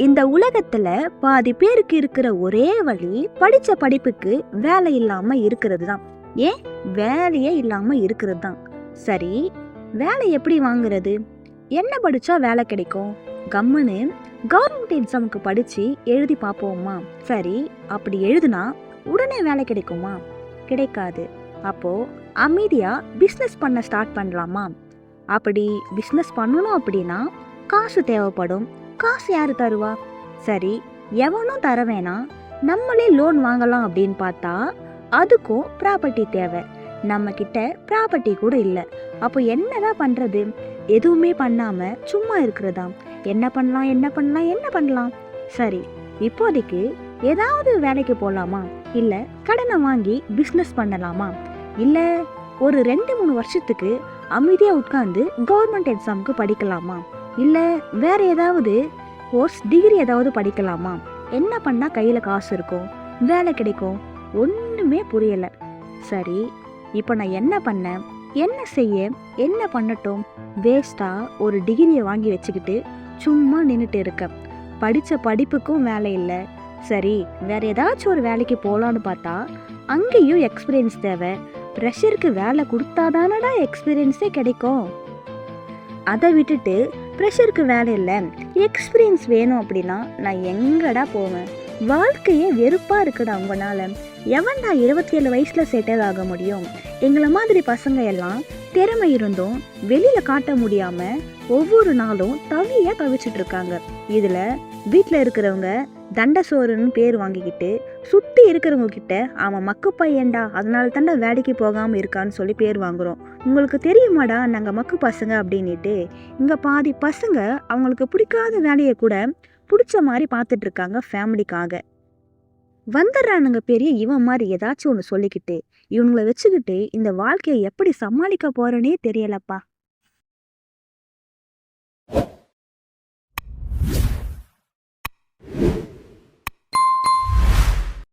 இந்த உலகத்துல பாதி பேருக்கு இருக்கிற ஒரே வழி படிச்ச படிப்புக்கு வேலை இல்லாம இருக்கிறது தான். ஏன் வேலையே இல்லாம இருக்கிறது தான். சரி, வேலை எப்படி வாங்குறது? என்ன படிச்சா வேலை கிடைக்கும்? கம்முன்னு கவர்மெண்ட் எக்ஸாமுக்கு படிச்சு எழுதி பார்ப்போமா? சரி, அப்படி எழுதுனா உடனே வேலை கிடைக்குமா? கிடைக்காது. அப்போ அமைதியா பிஸ்னஸ் பண்ண ஸ்டார்ட் பண்ணலாமா? அப்படி பிஸ்னஸ் பண்ணணும் அப்படின்னா காசு தேவைப்படும். காசு யாரு தருவா? சரி, எவனும் தர வேணாம், நம்மளே லோன் வாங்கலாம் அப்படின்னு பார்த்தா அதுக்கும் ப்ராப்பர்ட்டி தேவை. நம்ம கிட்ட ப்ராப்பர்ட்டி கூட இல்லை. அப்போ என்னதான் பண்றது? எதுவுமே பண்ணாம சும்மா இருக்கிறதா? என்ன பண்ணலாம் என்ன பண்ணலாம் என்ன பண்ணலாம்? சரி, இப்போதைக்கு ஏதாவது வேலைக்கு போகலாமா? இல்லை கடனை வாங்கி பிஸ்னஸ் பண்ணலாமா? இல்லை ஒரு 2-3 வருஷத்துக்கு அமைதியாக உட்காந்து கவர்மெண்ட் எக்ஸாமுக்கு படிக்கலாமா? இல்லை வேற ஏதாவது கோர்ஸ் டிகிரி ஏதாவது படிக்கலாமா? என்ன பண்ணால் கையில் காசு இருக்கும், வேலை கிடைக்கும்? ஒன்றுமே புரியலை. சரி, இப்போ நான் என்ன பண்ணேன், என்ன செய்ய, என்ன பண்ணட்டும்? வேஸ்ட்டாக ஒரு டிகிரியை வாங்கி வச்சுக்கிட்டு சும்மா நின்றுட்டு இருக்கேன். படித்த படிப்புக்கும் வேலை இல்லை. சரி, வேற ஏதாச்சும் ஒரு வேலைக்கு போகலான்னு பார்த்தா அங்கேயும் எக்ஸ்பீரியன்ஸ் தேவை. ப்ரெஷருக்கு வேலை கொடுத்தாதானடா எக்ஸ்பீரியன்ஸே கிடைக்கும். அதை விட்டுட்டு ப்ரெஷருக்கு வேலை இல்லை, எக்ஸ்பீரியன்ஸ் வேணும் அப்படின்னா நான் எங்கடா போவேன்? வாழ்க்கையே வெறுப்பாக இருக்குடா உங்களால். எவன்டா 27 வயசில் செட்டில் ஆக முடியும்? எங்களை மாதிரி பசங்க எல்லாம் திறமை இருந்தும் வெளியில் காட்ட முடியாமல் ஒவ்வொரு நாளும் தவிச்சிட்டு இருக்காங்க. இதில் வீட்டில் இருக்கிறவங்க தண்ட சோறுன்னு பேர் வாங்கிக்கிட்டு சுற்றி இருக்கிறவங்க கிட்ட அவன் மக்கு பையன்டா, அதனால தாண்டா வேலைக்கு போகாமல் இருக்கான்னு சொல்லி பேர் வாங்குறோம். உங்களுக்கு தெரியுமாடா நாங்கள் மக்கு பசங்க அப்படின்ட்டு? இங்கே பாதி பசங்க அவங்களுக்கு பிடிக்காத வேலையை கூட பிடிச்ச மாதிரி பார்த்துட்டு இருக்காங்க ஃபேமிலிக்காக. வந்துடுறானுங்க பெரிய இவன் மாதிரி ஏதாச்சும் ஒன்று சொல்லிக்கிட்டு. இவங்களை வச்சுக்கிட்டு இந்த வாழ்க்கையை எப்படி சமாளிக்க போறேனே தெரியலப்பா.